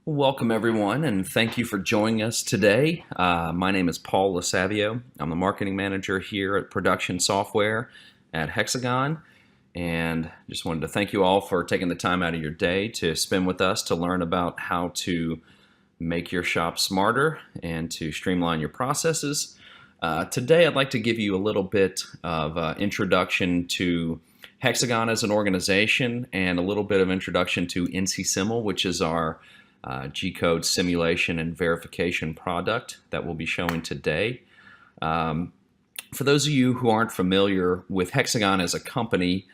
Welcome everyone, and thank you for joining us today. My name is Paul LaSavio. I'm the marketing manager here at Production Software at Hexagon, and just wanted to thank you all for taking the time out of your day to spend with us to learn about how to make your shop smarter and to streamline your processes. Today I'd like to give you a little bit of introduction to Hexagon as an organization and a little bit of introduction to NC-SIML, which is our G-code simulation and verification product that we'll be showing today. For those of you who aren't familiar with Hexagon as a company,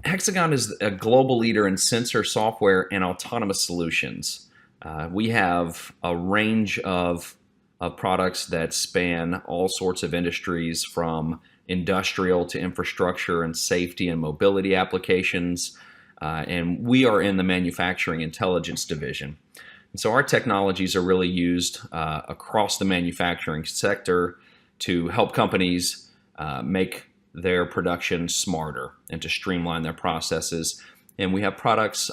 Hexagon is a global leader in sensor software and autonomous solutions. We have a range of products that span all sorts of industries, from industrial to infrastructure and safety and mobility applications. And we are in the manufacturing intelligence division. And so our technologies are really used across the manufacturing sector to help companies make their production smarter and to streamline their processes. And we have products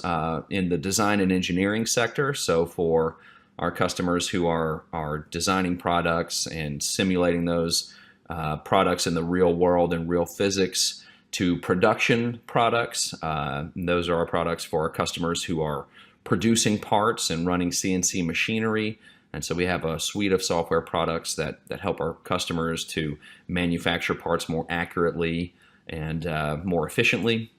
in the design and engineering sector. So for our customers who are designing products and simulating those products in the real world and real physics, to production products. Those are our products for our customers who are producing parts and running CNC machinery. And so we have a suite of software products that help our customers to manufacture parts more accurately and more efficiently.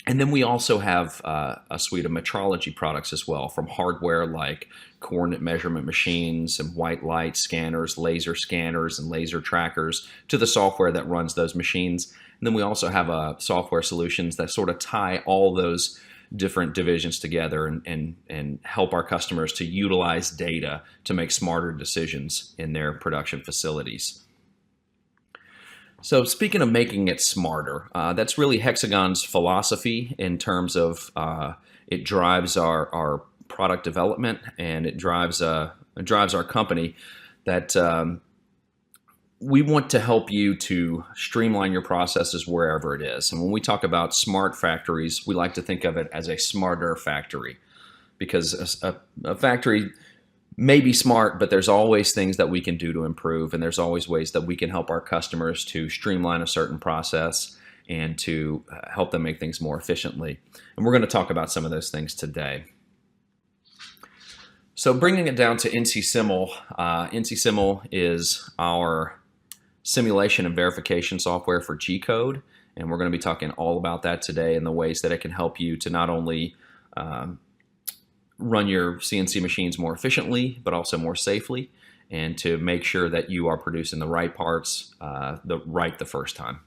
And then we also have a suite of metrology products as well, from hardware like coordinate measurement machines and white light scanners, laser scanners, and laser trackers, to the software that runs those machines. And then we also have software solutions that sort of tie all those different divisions together and help our customers to utilize data to make smarter decisions in their production facilities. So speaking of making it smarter, that's really Hexagon's philosophy in terms of it drives our product development, and it drives our company, that we want to help you to streamline your processes wherever it is. And when we talk about smart factories, we like to think of it as a smarter factory, because a factory may be smart, but there's always things that we can do to improve, and there's always ways that we can help our customers to streamline a certain process and to help them make things more efficiently. And we're going to talk about some of those things today. So bringing it down to NC-SIML, NC-SIML is our simulation and verification software for G-code, and we're going to be talking all about that today and the ways that it can help you to not only run your CNC machines more efficiently, but also more safely, and to make sure that you are producing the right parts the first time.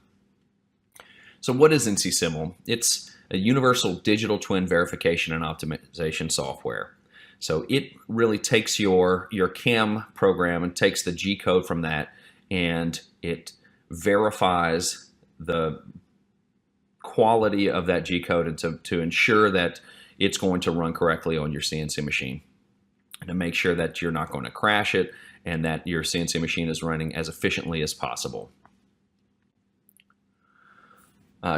So what is NC-SIML? It's a universal digital twin verification and optimization software. So it really takes your CAM program and takes the G code from that, and it verifies the quality of that G code, and to ensure that it's going to run correctly on your CNC machine, and to make sure that you're not going to crash it and that your CNC machine is running as efficiently as possible.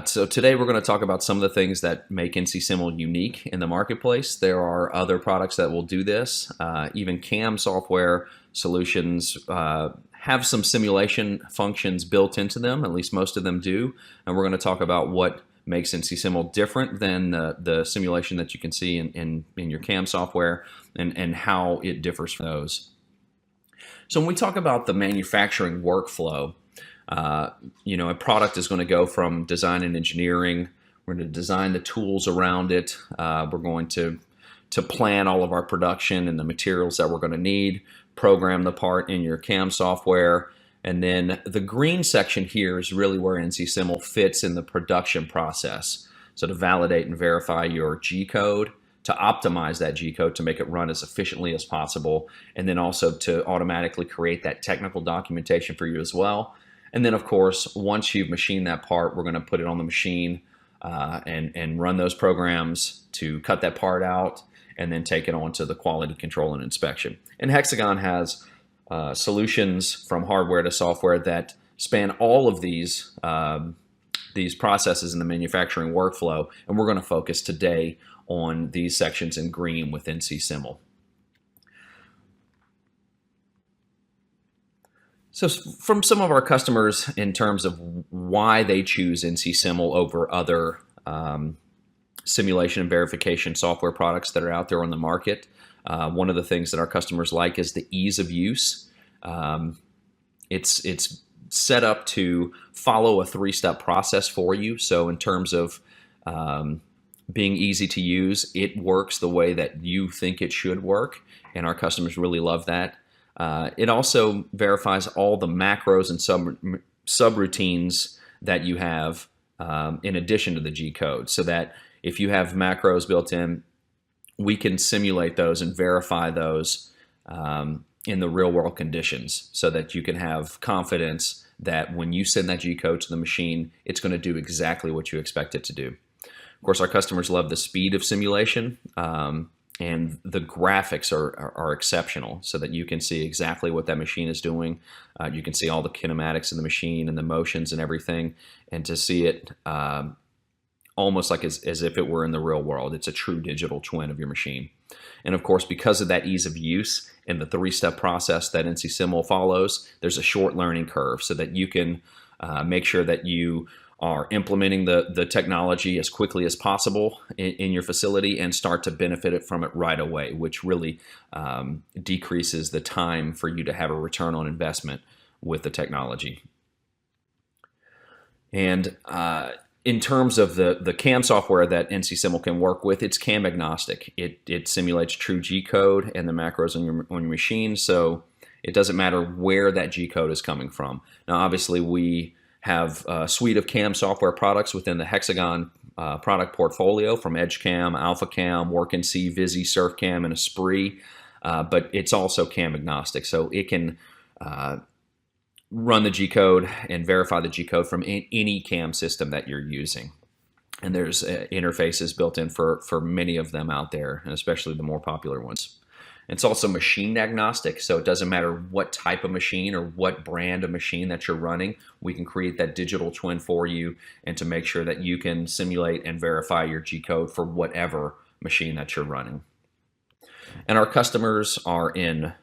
So today we're going to talk about some of the things that make NC-SIML unique in the marketplace. There are other products that will do this. Even CAM software solutions have some simulation functions built into them, at least most of them do. And we're going to talk about what makes NC-SIML different than the simulation that you can see in your CAM software, and how it differs from those. So when we talk about the manufacturing workflow, a product is going to go from design and engineering. We're going to design the tools around it. We're going to plan all of our production and the materials that we're going to need, program the part in your CAM software, and then the green section here is really where NC-SIML fits in the production process. So to validate and verify your G code, to optimize that G code to make it run as efficiently as possible, and then also to automatically create that technical documentation for you as well. And then, of course, once you've machined that part, we're going to put it on the machine and run those programs to cut that part out, and then take it on to the quality control and inspection. And Hexagon has solutions from hardware to software that span all of these processes in the manufacturing workflow, and we're going to focus today on these sections in green with NC-SIML. So from some of our customers in terms of why they choose NC Simul over other simulation and verification software products that are out there on the market, one of the things that our customers like is the ease of use. It's set up to follow a three-step process for you. So in terms of being easy to use, it works the way that you think it should work, and our customers really love that. It also verifies all the macros and subroutines that you have in addition to the G code, so that if you have macros built in, we can simulate those and verify those in the real world conditions, so that you can have confidence that when you send that G code to the machine, it's going to do exactly what you expect it to do. Of course, our customers love the speed of simulation, and the graphics are exceptional, so that you can see exactly what that machine is doing. You can see all the kinematics of the machine and the motions and everything, and to see it almost like as if it were in the real world. It's a true digital twin of your machine. And of course, because of that ease of use and the three-step process that NC Simul follows, there's a short learning curve, so that you can make sure that you are implementing the technology as quickly as possible in your facility and start to benefit from it right away, which really decreases the time for you to have a return on investment with the technology. And in terms of the CAM software that NC Simul can work with, it's CAM agnostic. It simulates true G code and the macros on your machine, so it doesn't matter where that G code is coming from. Now, obviously, we have a suite of CAM software products within the Hexagon product portfolio, from EdgeCam, AlphaCam, WorkNC, Visi, SurfCam, and Esprit, but it's also CAM agnostic, so it can run the G code and verify the G code from any CAM system that you're using. And there's interfaces built in for many of them out there, and especially the more popular ones. It's also machine agnostic, so it doesn't matter what type of machine or what brand of machine that you're running. We can create that digital twin for you, and to make sure that you can simulate and verify your G code for whatever machine that you're running. And our customers are in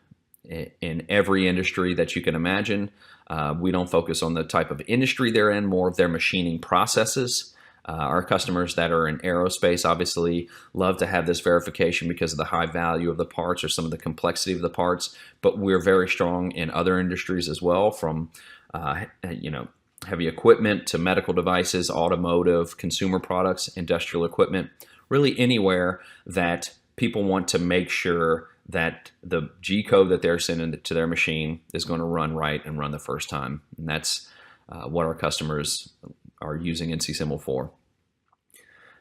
every industry that you can imagine. We don't focus on the type of industry they're in, more of their machining processes. Our customers that are in aerospace obviously love to have this verification because of the high value of the parts or some of the complexity of the parts, but we're very strong in other industries as well, from heavy equipment to medical devices, automotive, consumer products, industrial equipment, really anywhere that people want to make sure that the G code that they're sending to their machine is going to run right and run the first time. And that's what our customers are using NC Simul for.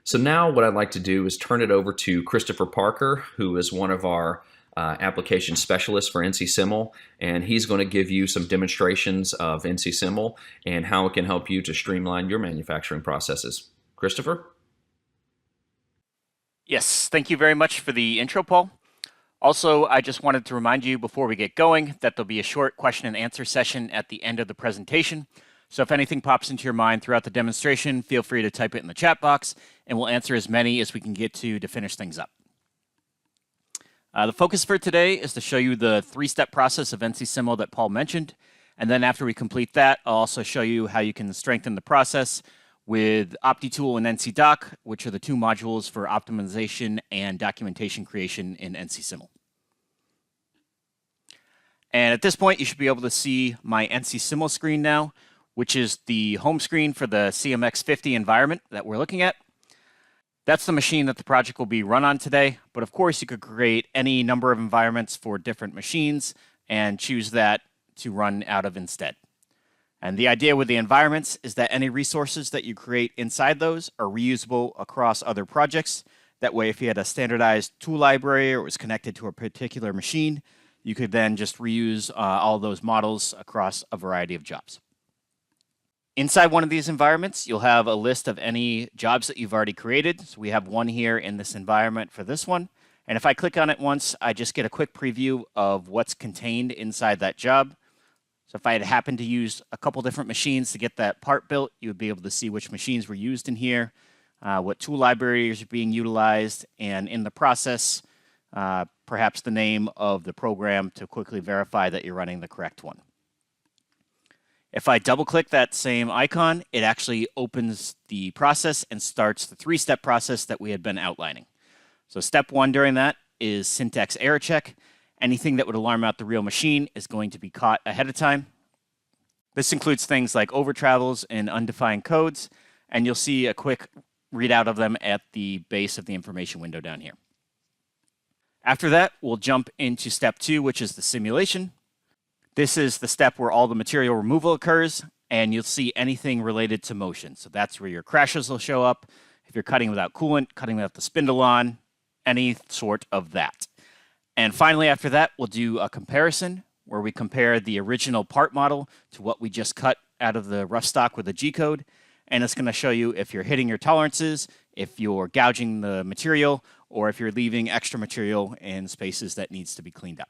So now what I'd like to do is turn it over to Christopher Parker, who is one of our application specialists for NC Simul, and he's going to give you some demonstrations of NC Simul and how it can help you to streamline your manufacturing processes. Christopher? Yes, thank you very much for the intro, Paul. Also, I just wanted to remind you before we get going that there'll be a short question and answer session at the end of the presentation. So if anything pops into your mind throughout the demonstration, feel free to type it in the chat box, and we'll answer as many as we can get to finish things up. The focus for today is to show you the three-step process of NC Simul that Paul mentioned. And then after we complete that, I'll also show you how you can strengthen the process with OptiTool and NCDoc, which are the two modules for optimization and documentation creation in NC Simul. And at this point, you should be able to see my NC Simul screen now, which is the home screen for the CMX50 environment that we're looking at. That's the machine that the project will be run on today, but of course you could create any number of environments for different machines and choose that to run out of instead. And the idea with the environments is that any resources that you create inside those are reusable across other projects. That way, if you had a standardized tool library or it was connected to a particular machine, you could then just reuse all those models across a variety of jobs. Inside one of these environments, you'll have a list of any jobs that you've already created. So we have one here in this environment for this one. And if I click on it once, I just get a quick preview of what's contained inside that job. So if I had happened to use a couple different machines to get that part built, you would be able to see which machines were used in here, what tool libraries are being utilized, and in the process, perhaps the name of the program to quickly verify that you're running the correct one. If I double click that same icon, it actually opens the process and starts the 3-step process that we had been outlining. So step 1 during that is syntax error check. Anything that would alarm out the real machine is going to be caught ahead of time. This includes things like overtravels and undefined codes, and you'll see a quick readout of them at the base of the information window down here. After that, we'll jump into step 2, which is the simulation. This is the step where all the material removal occurs, and you'll see anything related to motion. So that's where your crashes will show up. If you're cutting without coolant, cutting without the spindle on, any sort of that. And finally, after that, we'll do a comparison where we compare the original part model to what we just cut out of the rough stock with a G-code. And it's going to show you if you're hitting your tolerances, if you're gouging the material, or if you're leaving extra material in spaces that needs to be cleaned up.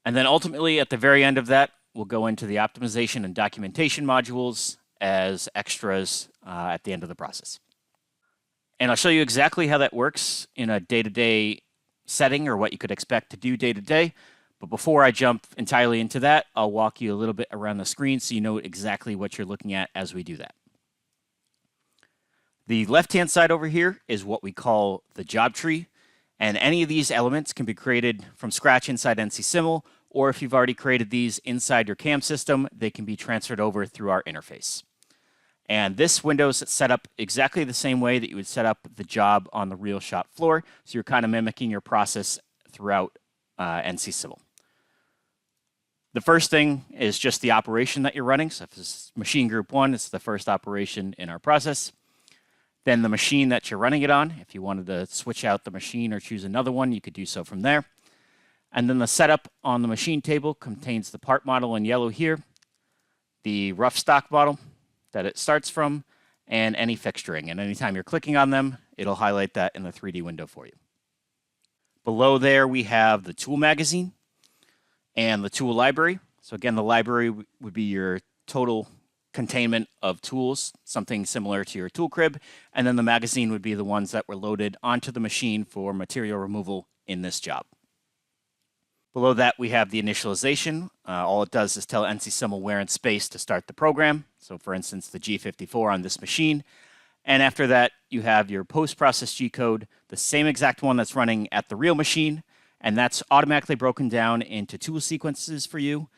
And then ultimately, at the very end of that, we'll go into the optimization and documentation modules as extras at the end of the process. And I'll show you exactly how that works in a day-to-day setting, or what you could expect to do day-to-day. But before I jump entirely into that, I'll walk you a little bit around the screen so you know exactly what you're looking at as we do that. The left-hand side over here is what we call the job tree. And any of these elements can be created from scratch inside NCSimul, or if you've already created these inside your CAM system, they can be transferred over through our interface. And this window is set up exactly the same way that you would set up the job on the real shop floor. So you're kind of mimicking your process throughout NCSimul. The first thing is just the operation that you're running. So if it's machine group 1, it's the first operation in our process. Then the machine that you're running it on. If you wanted to switch out the machine or choose another one, you could do so from there. And then the setup on the machine table contains the part model in yellow here, the rough stock model that it starts from, and any fixturing. And anytime you're clicking on them, it'll highlight that in the 3D window for you. Below there, we have the tool magazine and the tool library. So again, the library would be your total containment of tools, something similar to your tool crib. And then the magazine would be the ones that were loaded onto the machine for material removal in this job. Below that, we have the initialization. All it does is tell NCSimul where in space to start the program. So for instance, the G54 on this machine. And after that, you have your post-process G-code, the same exact one that's running at the real machine. And that's automatically broken down into tool sequences for you.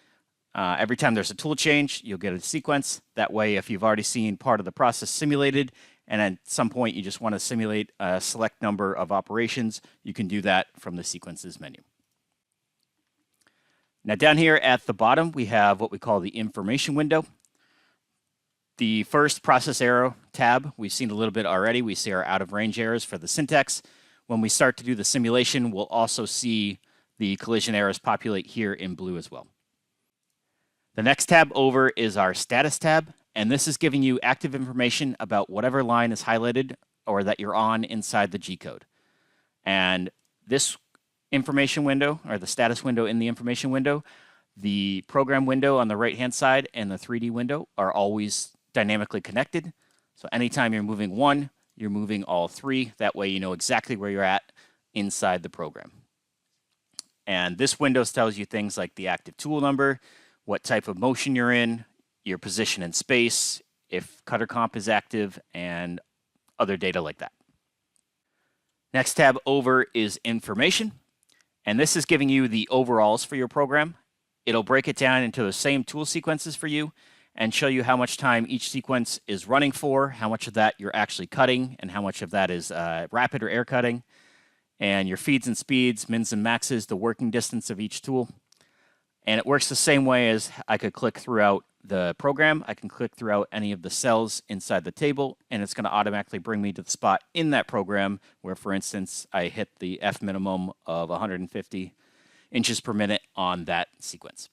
Every time there's a tool change, you'll get a sequence. That way, if you've already seen part of the process simulated, and at some point you just want to simulate a select number of operations, you can do that from the sequences menu. Now down here at the bottom, we have what we call the information window. The first process arrow tab, we've seen a little bit already. We see our out of range errors for the syntax. When we start to do the simulation, we'll also see the collision errors populate here in blue as well. The next tab over is our status tab, and this is giving you active information about whatever line is highlighted or that you're on inside the G-code. And this information window, or the status window in the information window, the program window on the right-hand side and the 3D window are always dynamically connected. So anytime you're moving one, you're moving all three. That way you know exactly where you're at inside the program. And this window tells you things like the active tool number, what type of motion you're in, your position in space, if cutter comp is active, and other data like that. Next tab over is information. And this is giving you the overalls for your program. It'll break it down into the same tool sequences for you and show you how much time each sequence is running for, how much of that you're actually cutting, and how much of that is rapid or air cutting, and your feeds and speeds, mins and maxes, the working distance of each tool. And it works the same way as I could click throughout the program. I can click throughout any of the cells inside the table, and it's going to automatically bring me to the spot in that program where, for instance, I hit the F minimum of 150 inches per minute on that sequence.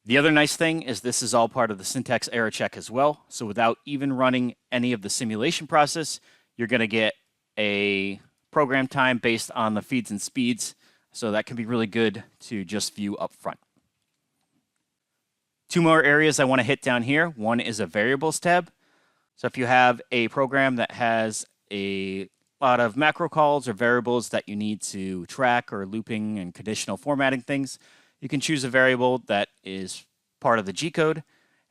The other nice thing is this is all part of the syntax error check as well. So without even running any of the simulation process, you're going to get a program time based on the feeds and speeds. So that can be really good to just view up front. Two more areas I want to hit down here. One is a variables tab. So if you have a program that has a lot of macro calls or variables that you need to track, or looping and conditional formatting things, you can choose a variable that is part of the G-code,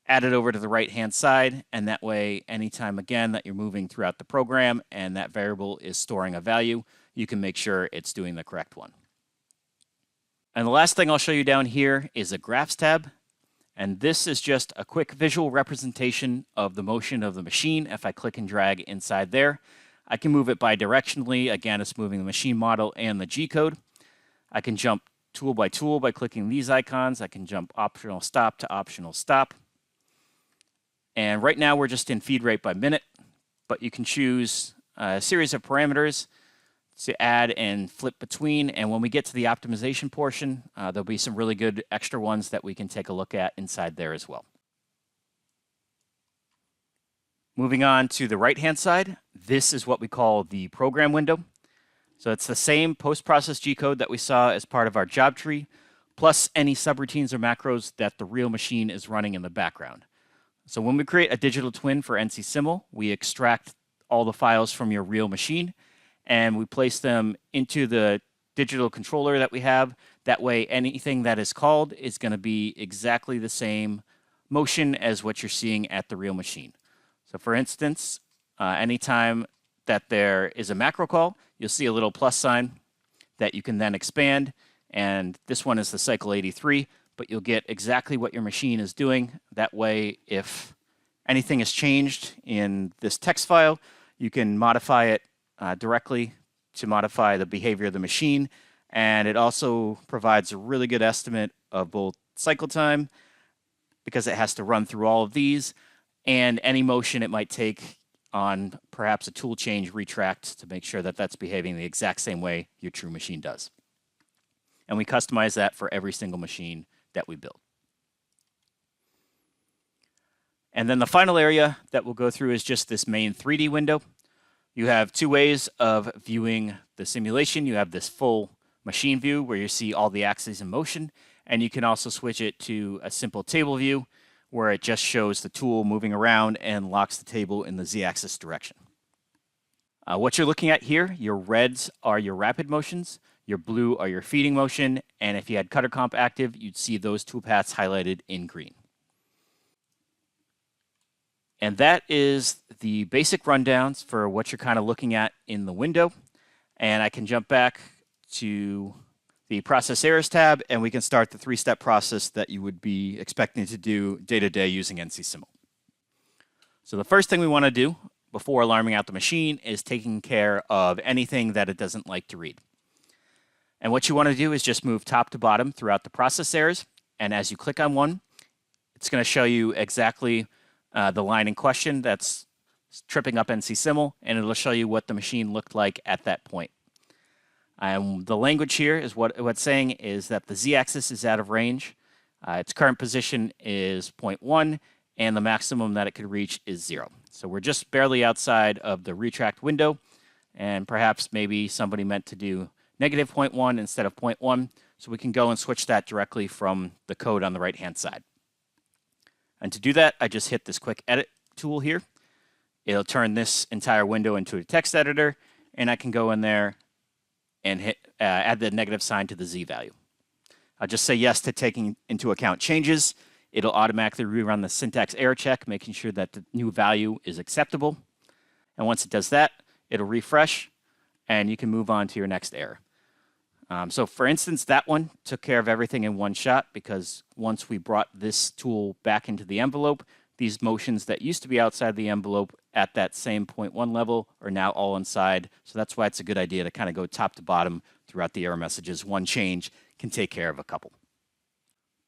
add it over to the right-hand side, and that way, anytime again that you're moving throughout the program and that variable is storing a value, you can make sure it's doing the correct one. And the last thing I'll show you down here is a Graphs tab. And this is just a quick visual representation of the motion of the machine. If I click and drag inside there, I can move it bidirectionally. Again, it's moving the machine model and the G-code. I can jump tool by clicking these icons. I can jump optional stop to optional stop. And right now we're just in feed rate by minute, but you can choose a series of parameters to add and flip between. And when we get to the optimization portion, there'll be some really good extra ones that we can take a look at inside there as well. Moving on to the right-hand side, this is what we call the program window. So it's the same post-process G-code that we saw as part of our job tree, plus any subroutines or macros that the real machine is running in the background. So when we create a digital twin for NC Simul, we extract all the files from your real machine, and we place them into the digital controller that we have. That way, anything that is called is going to be exactly the same motion as what you're seeing at the real machine. So for instance, anytime that there is a macro call, you'll see a little plus sign that you can then expand. And this one is the cycle 83, but you'll get exactly what your machine is doing. That way, if anything is changed in this text file, you can modify it directly to modify the behavior of the machine. And it also provides a really good estimate of both cycle time, because it has to run through all of these, and any motion it might take on perhaps a tool change retract to make sure that that's behaving the exact same way your true machine does. And we customize that for every single machine that we build. And then the final area that we'll go through is just this main 3D window. You have two ways of viewing the simulation. You have this full machine view where you see all the axes in motion, and you can also switch it to a simple table view where it just shows the tool moving around and locks the table in the Z-axis direction. What you're looking at here, your reds are your rapid motions, your blue are your feeding motion, and if you had cutter comp active, you'd see those toolpaths highlighted in green. And that is the basic rundowns for what you're kind of looking at in the window. And I can jump back to the process errors tab, and we can start the 3-step process that you would be expecting to do day to day using NC Simul. So the first thing we want to do before alarming out the machine is taking care of anything that it doesn't like to read. And what you want to do is just move top to bottom throughout the process errors. And as you click on one, it's going to show you exactly the line in question that's tripping up NC Simul, and it'll show you what the machine looked like at that point. The language here is what it's saying is that the Z-axis is out of range. Its current position is 0.1, and the maximum that it could reach is 0. So we're just barely outside of the retract window, and perhaps maybe somebody meant to do negative 0.1 instead of 0.1, so we can go and switch that directly from the code on the right-hand side. And to do that, I just hit this quick edit tool here. It'll turn this entire window into a text editor, and I can go in there and hit add the negative sign to the Z value. I'll just say yes to taking into account changes. It'll automatically rerun the syntax error check, making sure that the new value is acceptable. And once it does that, it'll refresh, and you can move on to your next error. So for instance, that one took care of everything in one shot, because once we brought this tool back into the envelope, these motions that used to be outside the envelope at that same 0.1 level are now all inside. So that's why it's a good idea to kind of go top to bottom throughout the error messages. One change can take care of a couple.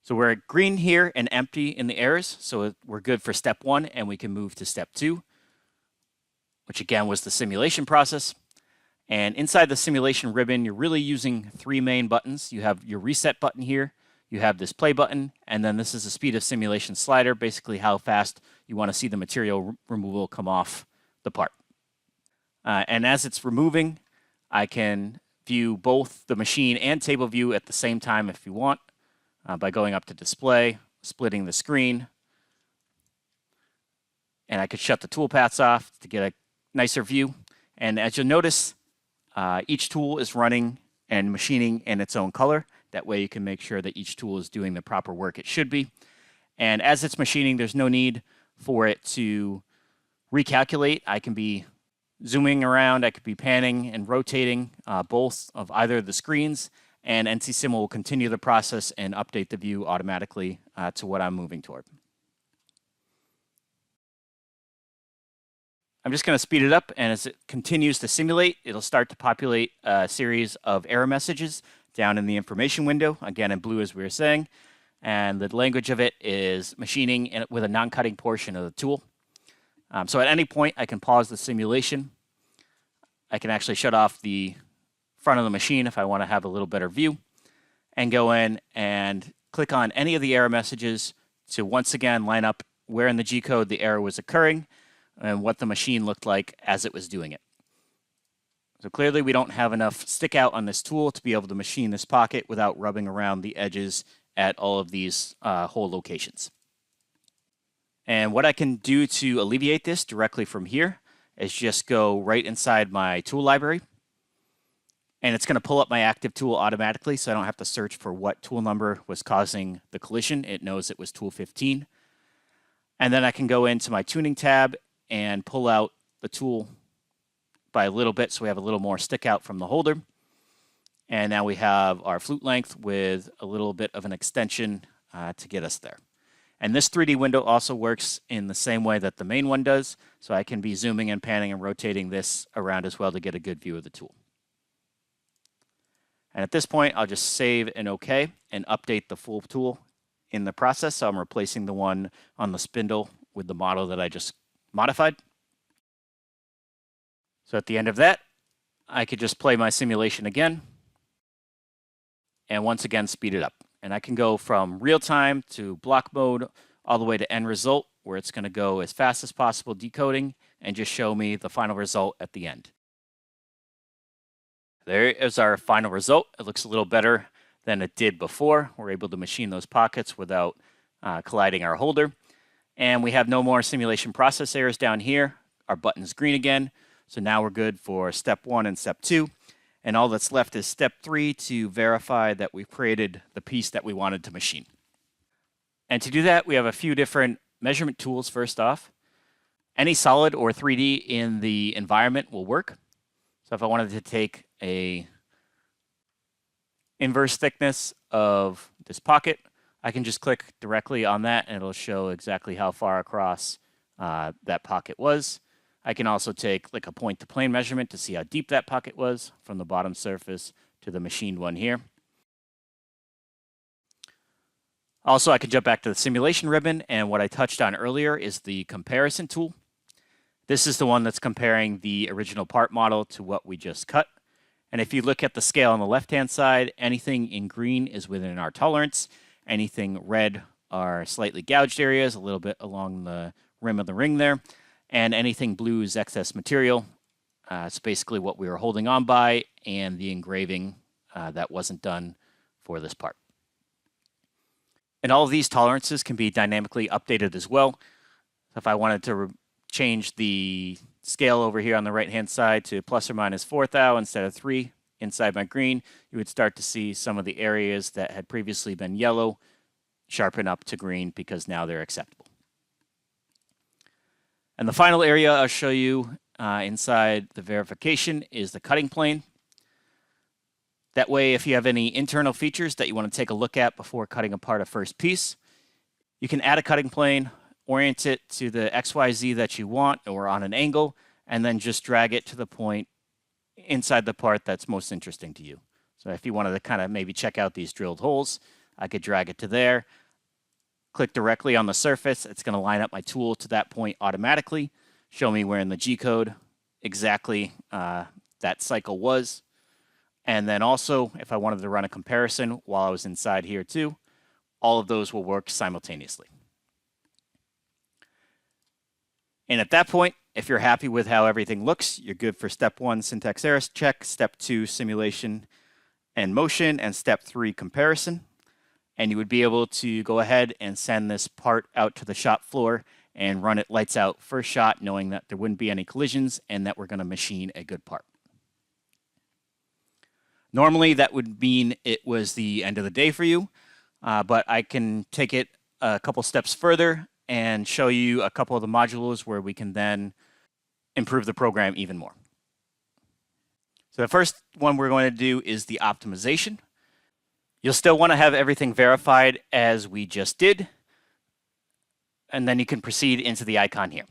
So we're at green here and empty in the errors. So we're good for step 1, and we can move to step 2, which again was the simulation process. And inside the simulation ribbon, you're really using 3 main buttons. You have your reset button here, you have this play button, and then this is the speed of simulation slider, basically how fast you want to see the material removal come off the part. And as it's removing, I can view both the machine and table view at the same time if you want, by going up to display, splitting the screen, and I could shut the toolpaths off to get a nicer view. And as you'll notice, each tool is running and machining in its own color. That way you can make sure that each tool is doing the proper work it should be. And as it's machining, there's no need for it to recalculate. I can be zooming around, I could be panning and rotating both of either of the screens, and NC Sim will continue the process and update the view automatically to what I'm moving toward. I'm just going to speed it up, and as it continues to simulate, it'll start to populate a series of error messages down in the information window, again in blue as we were saying, and the language of it is machining with a non-cutting portion of the tool. So at any point, I can pause the simulation. I can actually shut off the front of the machine if I want to have a little better view, and go in and click on any of the error messages to once again line up where in the G-code the error was occurring and what the machine looked like as it was doing it. So clearly we don't have enough stick out on this tool to be able to machine this pocket without rubbing around the edges at all of these hole locations. And what I can do to alleviate this directly from here is just go right inside my tool library. And it's going to pull up my active tool automatically, so I don't have to search for what tool number was causing the collision. It knows it was tool 15. And then I can go into my tuning tab and pull out the tool by a little bit so we have a little more stick out from the holder. And now we have our flute length with a little bit of an extension to get us there. And this 3D window also works in the same way that the main one does, so I can be zooming and panning and rotating this around as well to get a good view of the tool. And at this point, I'll just save and OK and update the full tool in the process. So I'm replacing the one on the spindle with the model that I just modified. So at the end of that, I could just play my simulation again and once again speed it up. And I can go from real time to block mode all the way to end result, where it's going to go as fast as possible decoding and just show me the final result at the end. There is our final result. It looks a little better than it did before. We're able to machine those pockets without colliding our holder. And we have no more simulation process errors down here. Our button's green again. So now we're good for step 1 and step 2. And all that's left is step 3 to verify that we've created the piece that we wanted to machine. And to do that, we have a few different measurement tools first off. Any solid or 3D in the environment will work. So if I wanted to take a inverse thickness of this pocket, I can just click directly on that and it'll show exactly how far across that pocket was. I can also take like a point to plane measurement to see how deep that pocket was from the bottom surface to the machined one here. Also, I can jump back to the simulation ribbon, and what I touched on earlier is the comparison tool. This is the one that's comparing the original part model to what we just cut. And if you look at the scale on the left-hand side, anything in green is within our tolerance. Anything red are slightly gouged areas, a little bit along the rim of the ring there. And anything blue is excess material. It's basically what we were holding on by and the engraving that wasn't done for this part. And all of these tolerances can be dynamically updated as well. If I wanted to change the scale over here on the right-hand side to plus or minus 4 thou instead of 3 inside my green, you would start to see some of the areas that had previously been yellow sharpen up to green because now they're acceptable. And the final area I'll show you inside the verification is the cutting plane. That way, if you have any internal features that you want to take a look at before cutting apart a first piece, you can add a cutting plane, orient it to the XYZ that you want or on an angle, and then just drag it to the point inside the part that's most interesting to you. So if you wanted to kind of maybe check out these drilled holes, I could drag it to there, click directly on the surface. It's going to line up my tool to that point automatically, show me where in the G-code exactly that cycle was. And then also, if I wanted to run a comparison while I was inside here too, all of those will work simultaneously. And at that point, if you're happy with how everything looks, you're good for step 1, syntax error check, step 2, simulation and motion, and step 3, comparison. And you would be able to go ahead and send this part out to the shop floor and run it lights out first shot, knowing that there wouldn't be any collisions and that we're going to machine a good part. Normally, that would mean it was the end of the day for you, but I can take it a couple steps further and show you a couple of the modules where we can then improve the program even more. So the first one we're going to do is the optimization. You'll still want to have everything verified as we just did, and then you can proceed into the icon here.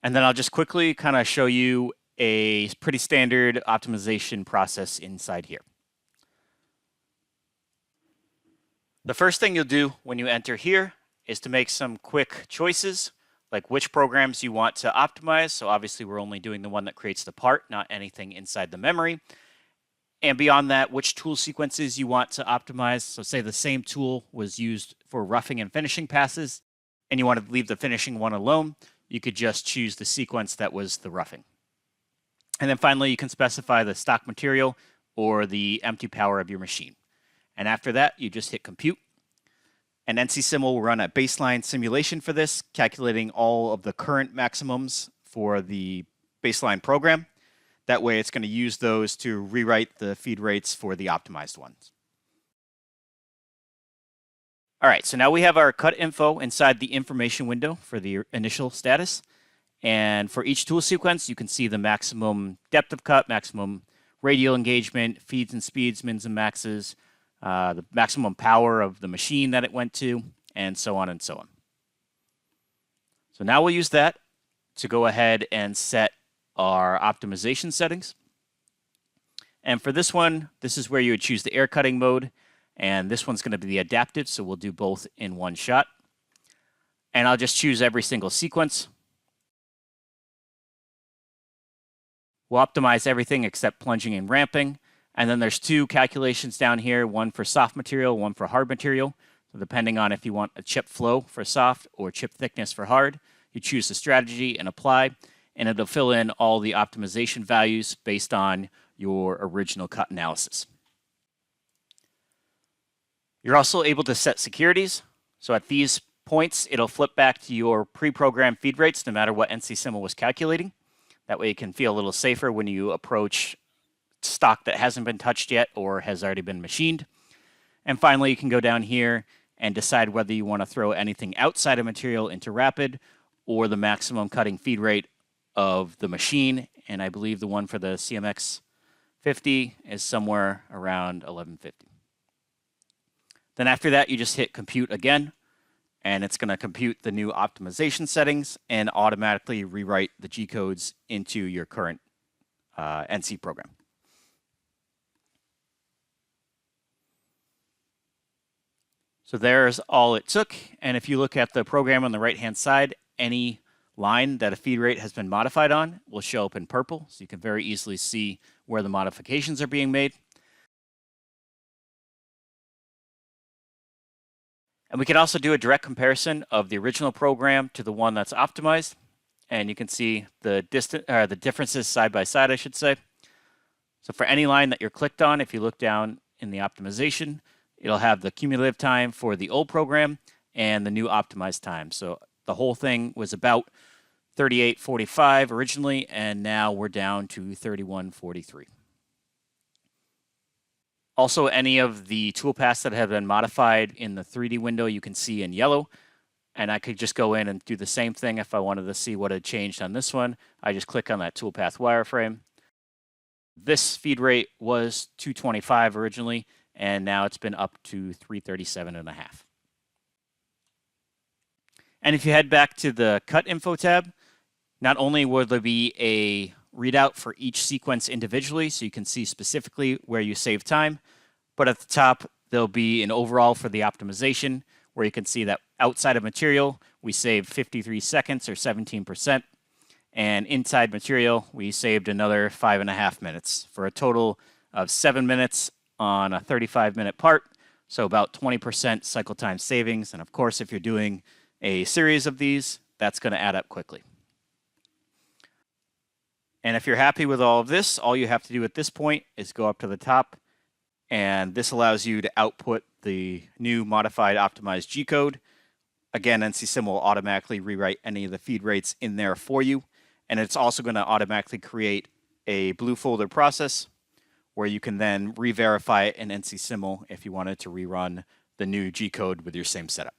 And then I'll just quickly kind of show you a pretty standard optimization process inside here. The first thing you'll do when you enter here is to make some quick choices, like which programs you want to optimize. So obviously we're only doing the one that creates the part, not anything inside the memory. And beyond that, which tool sequences you want to optimize. So say the same tool was used for roughing and finishing passes, and you want to leave the finishing one alone, you could just choose the sequence that was the roughing. And then finally, you can specify the stock material or the empty power of your machine. And after that, you just hit compute. And NCSim will run a baseline simulation for this, calculating all of the current maximums for the baseline program. That way, it's going to use those to rewrite the feed rates for the optimized ones. All right, so now we have our cut info inside the information window for the initial status. And for each tool sequence, you can see the maximum depth of cut, maximum radial engagement, feeds and speeds, mins and maxes, the maximum power of the machine that it went to, and so on and so on. So now we'll use that to go ahead and set our optimization settings. And for this one, this is where you would choose the air cutting mode, and this one's going to be the adaptive, so we'll do both in one shot. And I'll just choose every single sequence. We'll optimize everything except plunging and ramping. And then there's two calculations down here, one for soft material, one for hard material. So depending on if you want a chip flow for soft or chip thickness for hard, you choose the strategy and apply, and it'll fill in all the optimization values based on your original cut analysis. You're also able to set securities. So at these points, it'll flip back to your pre-programmed feed rates no matter what NCSim was calculating. That way you can feel a little safer when you approach stock that hasn't been touched yet or has already been machined. And finally, you can go down here and decide whether you want to throw anything outside of material into rapid or the maximum cutting feed rate of the machine. And I believe the one for the CMX 50 is somewhere around 1150. Then after that, you just hit compute again, and it's going to compute the new optimization settings and automatically rewrite the G codes into your current NC program. So there's all it took. And if you look at the program on the right-hand side, any line that a feed rate has been modified on will show up in purple. So you can very easily see where the modifications are being made. And we can also do a direct comparison of the original program to the one that's optimized. And you can see the differences side by side, I should say. So for any line that you're clicked on, if you look down in the optimization, it'll have the cumulative time for the old program and the new optimized time. So the whole thing was about 38:45 originally, and now we're down to 31:43. Also, any of the toolpaths that have been modified in the 3D window you can see in yellow. And I could just go in and do the same thing if I wanted to see what had changed on this one. I just click on that toolpath wireframe. This feed rate was 225 originally, and now it's been up to 337.5. And if you head back to the cut info tab, not only will there be a readout for each sequence individually, so you can see specifically where you save time, but at the top, there'll be an overall for the optimization, where you can see that outside of material, we saved 53 seconds or 17%. And inside material, we saved another 5.5 minutes for a total of 7 minutes on a 35-minute part. So about 20% cycle time savings. And of course, if you're doing a series of these, that's going to add up quickly. And if you're happy with all of this, all you have to do at this point is go up to the top. And this allows you to output the new modified optimized G code. Again, NCSim will automatically rewrite any of the feed rates in there for you. And it's also going to automatically create a blue folder process where you can then re-verify it in NCSim if you wanted to rerun the new G code with your same setup.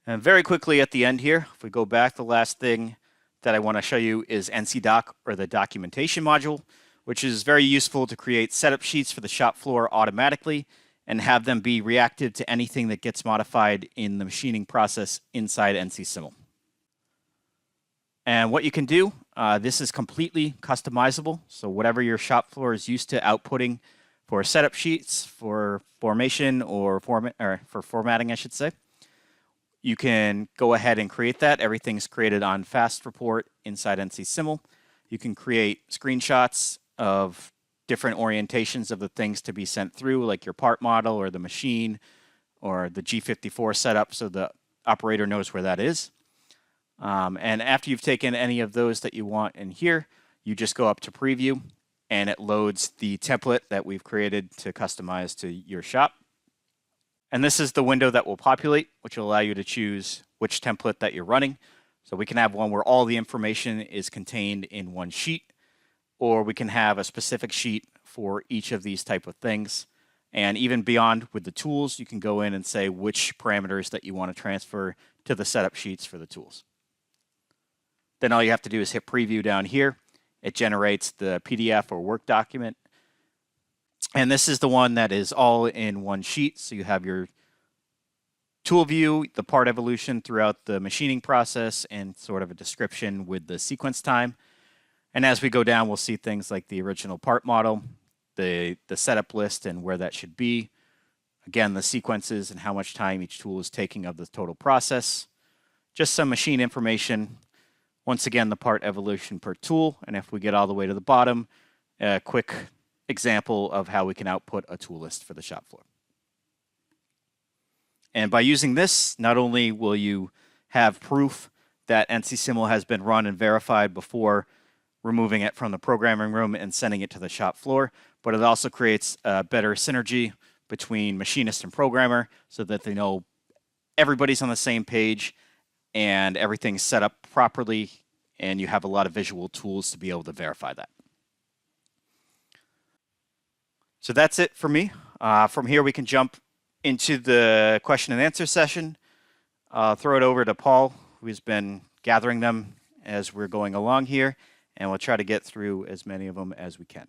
And very quickly at the end here, if we go back, the last thing that I want to show you is NCDoc, or the documentation module, which is very useful to create setup sheets for the shop floor automatically and have them be reactive to anything that gets modified in the machining process inside NCSimul. And what you can do, this is completely customizable. So whatever your shop floor is used to outputting for setup sheets, for formation, or for formatting, I should say, you can go ahead and create that. Everything's created on Fast Report inside NCSimul. You can create screenshots of different orientations of the things to be sent through, like your part model or the machine or the G54 setup, so the operator knows where that is. And after you've taken any of those that you want in here, you just go up to preview and it loads the template that we've created to customize to your shop. And this is the window that will populate, which will allow you to choose which template that you're running. So we can have one where all the information is contained in one sheet, or we can have a specific sheet for each of these type of things. And even beyond with the tools, you can go in and say which parameters that you want to transfer to the setup sheets for the tools. Then all you have to do is hit preview down here. It generates the PDF or Word document. And this is the one that is all in one sheet. So you have your tool view, the part evolution throughout the machining process, and sort of a description with the sequence time. And as we go down, we'll see things like the original part model, the setup list and where that should be. Again, the sequences and how much time each tool is taking of the total process. Just some machine information. Once again, the part evolution per tool. And if we get all the way to the bottom, a quick example of how we can output a tool list for the shop floor. And by using this, not only will you have proof that NCSimul has been run and verified before removing it from the programming room and sending it to the shop floor, but it also creates a better synergy between machinist and programmer so that they know everybody's on the same page and everything's set up properly, and you have a lot of visual tools to be able to verify that. So that's it for me. From here, we can jump into the question and answer session. Throw it over to Paul, who's been gathering them as we're going along here, and we'll try to get through as many of them as we can.